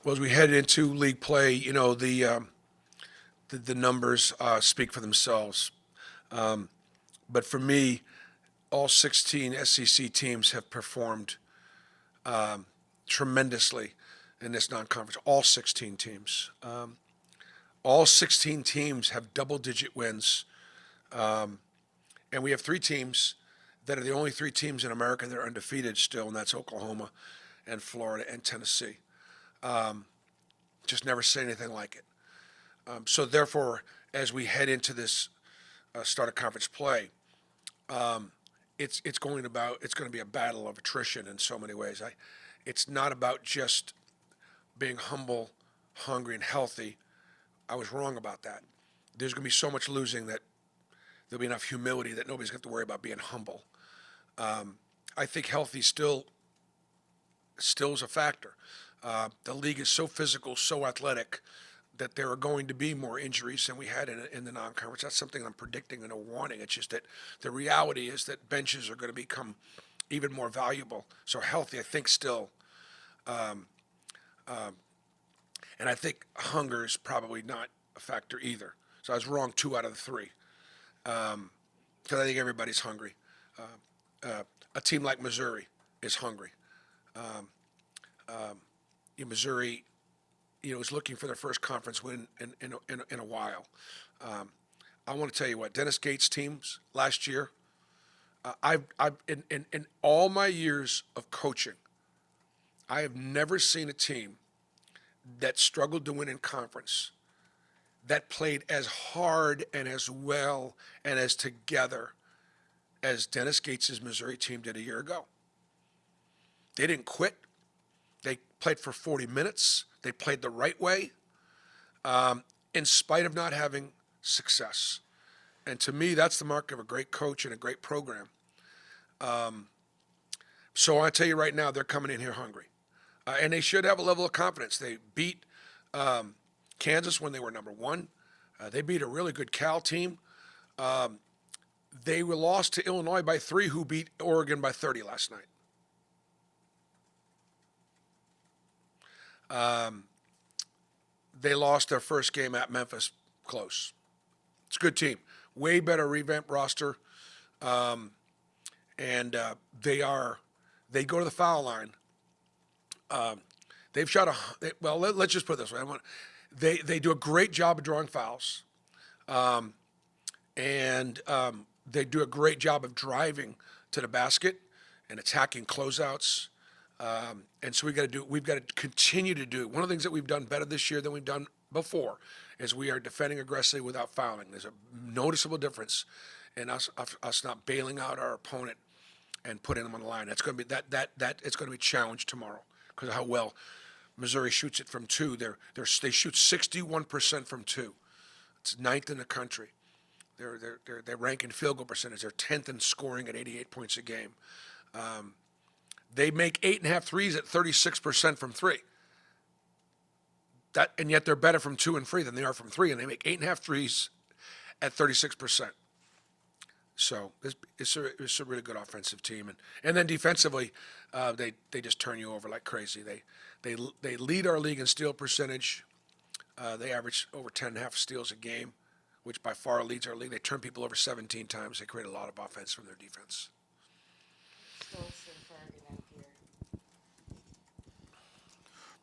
Well, as we head into league play, the numbers speak for themselves. But for me, all 16 SEC teams have performed tremendously in this non-conference. All 16 teams. All 16 teams have double-digit wins, and we have three teams that are the only three teams in America that are undefeated still, and that's Oklahoma and Florida and Tennessee. Just never seen anything like it. So therefore, as we head into this start of conference play, it's going to be a battle of attrition in so many ways. It's not about just being humble, hungry, and healthy. I was wrong about that. There's going to be so much losing that there'll be enough humility that nobody's going to have to worry about being humble. I think healthy still is a factor. The league is so physical, so athletic, that there are going to be more injuries than we had in the non-conference. That's something I'm predicting and wanting. It's just that the reality is that benches are going to become even more valuable. So healthy, I think, still. And I think hunger is probably not a factor either. So I was wrong 2 out of the 3. Because I think everybody's hungry. A team like Missouri is hungry. Missouri, is looking for their first conference win in a while. I want to tell you what, Dennis Gates' teams last year, I've in all my years of coaching, I have never seen a team that struggled to win in conference that played as hard and as well and as together as Dennis Gates' Missouri team did a year ago. They didn't quit. They played for 40 minutes. They played the right way, in spite of not having success. And to me, that's the mark of a great coach and a great program. So I tell you right now, they're coming in here hungry. And they should have a level of confidence. They beat Kansas when they were number 1. They beat a really good Cal team. They were lost to Illinois by 3, who beat Oregon by 30 last night. They lost their first game at Memphis close. It's a good team. Way better revamped roster. And they go to the foul line. They've shot let's just put it this way. They do a great job of drawing fouls. And they do a great job of driving to the basket and attacking closeouts. And so we've got to continue to do. One of the things that we've done better this year than we've done before is we are defending aggressively without fouling. There's a noticeable difference in us not bailing out our opponent and putting them on the line. That's going to be it's going to be challenged tomorrow because of how well Missouri shoots it from 2. They shoot 61% from 2. It's 9th in the country. They're ranking field goal percentage. They're 10th in scoring at 88 points a game. They make 8.5 threes at 36% from 3. And yet they're better from 2 and 3 than they are from 3, and they make 8.5 threes at 36%. So it's a really good offensive team, and then defensively, they just turn you over like crazy. They lead our league in steal percentage. They average over 10.5 steals a game, which by far leads our league. They turn people over 17 times. They create a lot of offense from their defense.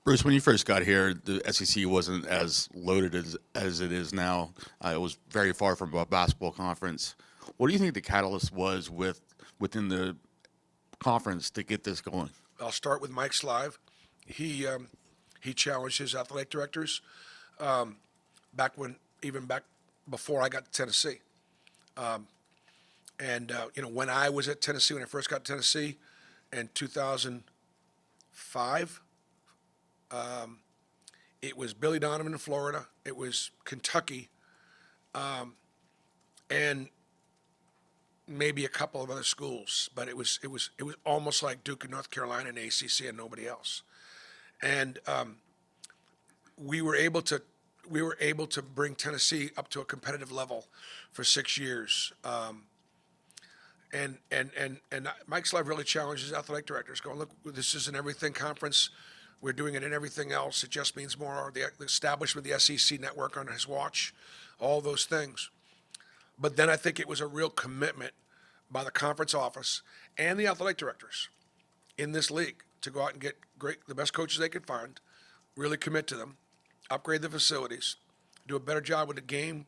Bruce, when you first got here, the SEC wasn't as loaded as it is now. It was very far from a basketball conference. What do you think the catalyst was within the conference to get this going? I'll start with Mike Slive. He challenged his athletic directors back before I got to Tennessee. When I was at Tennessee, when I first got to Tennessee in 2005, it was Billy Donovan in Florida. It was Kentucky, and maybe a couple of other schools. But it was almost like Duke and North Carolina and ACC and nobody else. And we were able to bring Tennessee up to a competitive level for 6 years. And Mike Slive really challenged his athletic directors, going, look, this is an everything conference. We're doing it in everything else. It just means more. The establishment of the SEC network on his watch, all those things. But then I think it was a real commitment by the conference office and the athletic directors in this league to go out and get the best coaches they could find, really commit to them, upgrade the facilities, do a better job with the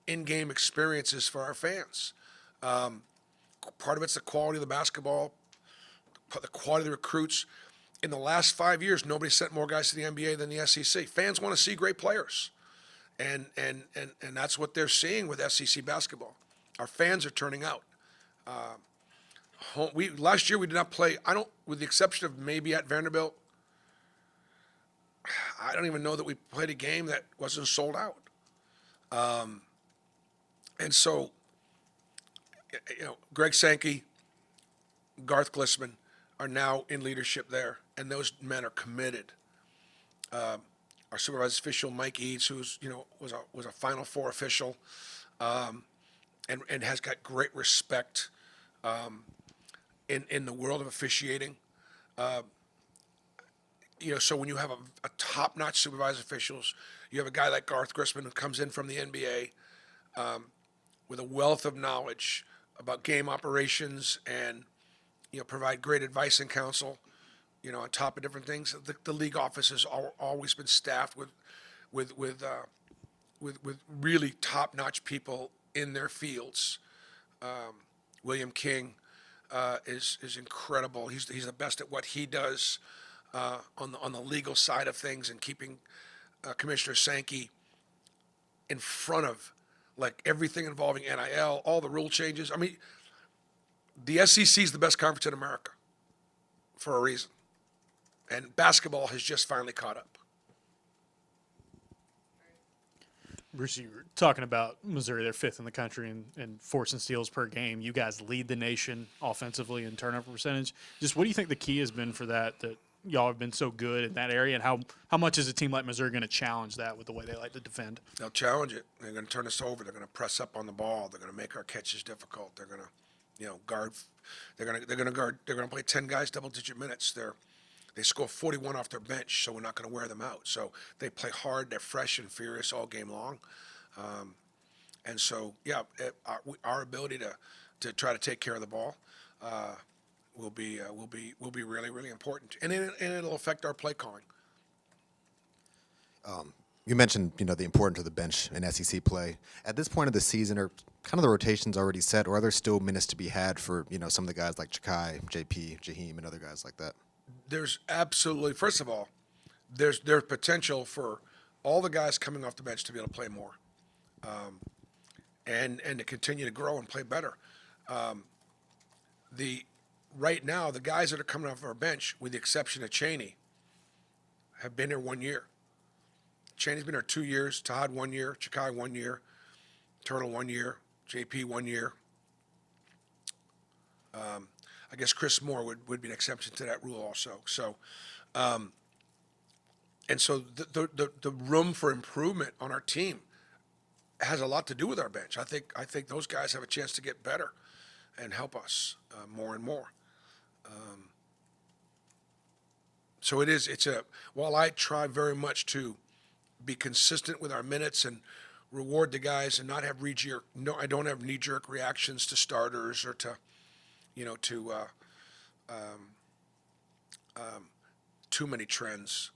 in-game experiences for our fans. Part of it's the quality of the basketball, the quality of the recruits. In the last 5 years, nobody sent more guys to the NBA than the SEC. Fans want to see great players, and that's what they're seeing with SEC basketball. Our fans are turning out. Last year we did not play. With the exception of maybe at Vanderbilt, I don't even know that we played a game that wasn't sold out. And so, Greg Sankey, Garth Glissman are now in leadership there, and those men are committed. Our supervisor official, Mike Eads, who's was a Final Four official, and has got great respect in the world of officiating. So when you have a top-notch supervisor officials, you have a guy like Garth Glissman who comes in from the NBA with a wealth of knowledge about game operations and provide great advice and counsel. On top of different things, the league office has always been staffed with really top-notch people in their fields. William King is incredible. He's the best at what he does on the legal side of things, and keeping Commissioner Sankey in front of everything involving NIL, all the rule changes. I mean, the SEC is the best conference in America for a reason. And basketball has just finally caught up. Bruce, you were talking about Missouri. They're fifth in the country in force and steals per game. You guys lead the nation offensively in turnover percentage. Just what do you think the key has been for that y'all have been so good in that area, and how much is a team like Missouri going to challenge that with the way they like to defend? They'll challenge it. They're going to turn us over. They're going to press up on the ball. They're going to make our catches difficult. They're going to guard. They're going to guard. They're going to play 10 guys double-digit minutes. They score 41 off their bench, so we're not going to wear them out. So they play hard. They're fresh and furious all game long. And so, our ability to try to take care of the ball will be really, really important, and it'll affect our play calling. You mentioned the importance of the bench in SEC play. At this point of the season, are kind of the rotations already set, or are there still minutes to be had for some of the guys like Chakai, JP, Jaheim, and other guys like that? There's absolutely, first of all, there's potential for all the guys coming off the bench to be able to play more, and to continue to grow and play better. Right now, the guys that are coming off our bench, with the exception of Chaney, have been here 1 year. Chaney's been here 2 years, Todd 1 year, Chakai 1 year, Turtle 1 year, JP 1 year. I guess Chris Moore would be an exception to that rule also. So, and so the room for improvement on our team has a lot to do with our bench. I think those guys have a chance to get better and help us more and more. So while I try very much to be consistent with our minutes and reward the guys and not have I don't have knee-jerk reactions to starters or to too many trends.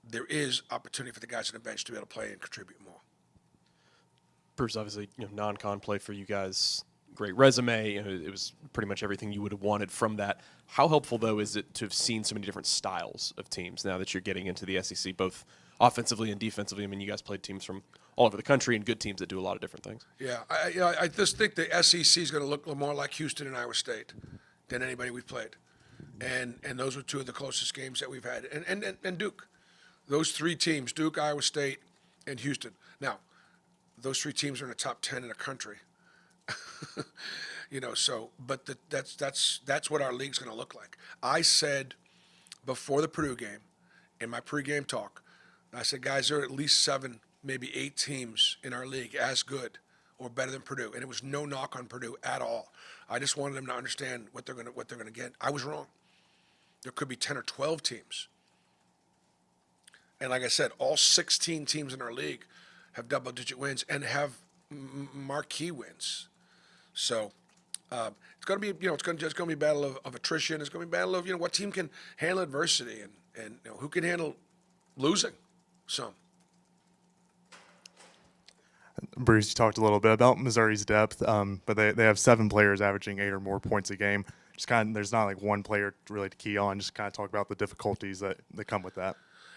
There is opportunity for the guys on the bench to be able to play and contribute more. Bruce, obviously, non-con play for you guys, great resume. It was pretty much everything you would have wanted from that. How helpful, though, is it to have seen so many different styles of teams now that you're getting into the SEC, both offensively and defensively? I mean, you guys played teams from all over the country and good teams that do a lot of different things. Yeah, I just think the SEC is going to look more like Houston and Iowa State than anybody we've played, and those were two of the closest games that we've had, and Duke. Those three teams, Duke, Iowa State, and Houston. Now, those three teams are in the top 10 in the country. That's what our league's going to look like. I said before the Purdue game, in my pregame talk, I said, guys, there are at least 7, maybe 8 teams in our league as good or better than Purdue, and it was no knock on Purdue at all. I just wanted them to understand what they're going to get. I was wrong. There could be 10 or 12 teams And like I said, all 16 teams in our league have double-digit wins and have marquee wins. So it's going to be, it's going to be a battle of attrition. It's going to be a battle of, what team can handle adversity and who can handle losing some. Bruce, you talked a little bit about Missouri's depth, but they have 7 players averaging 8 or more points a game. Just kind of, there's not like one player really to key on. Just kind of talk about the difficulties that come with that.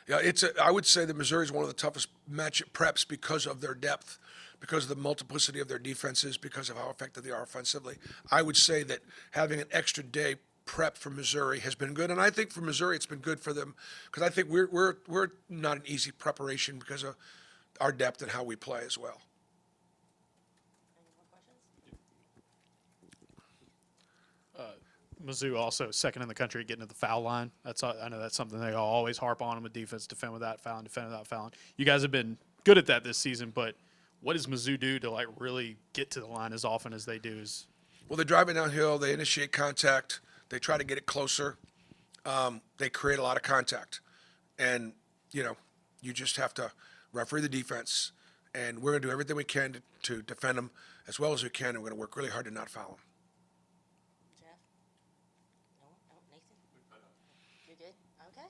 Yeah, I would say that Missouri is one of the toughest matchup preps because of their depth, because of the multiplicity of their defenses, because of how effective they are offensively. I would say that having an extra day prep for Missouri has been good, and I think for Missouri it's been good for them because I think we're not an easy preparation because of our depth and how we play as well. Mizzou also second in the country at getting to the foul line. I know that's something they always harp on with defense, defend without fouling, defend without fouling. You guys have been good at that this season, but what does Mizzou do to like really get to the line as often as they do? Well, they drive it downhill. They initiate contact. They try to get it closer. They create a lot of contact, and you just have to referee the defense. And we're going to do everything we can to defend them as well as we can. And we're going to work really hard to not foul them. Jeff? No, Nathan? You're good? Okay.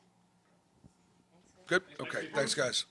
Thanks, Good. Okay. Thanks, guys.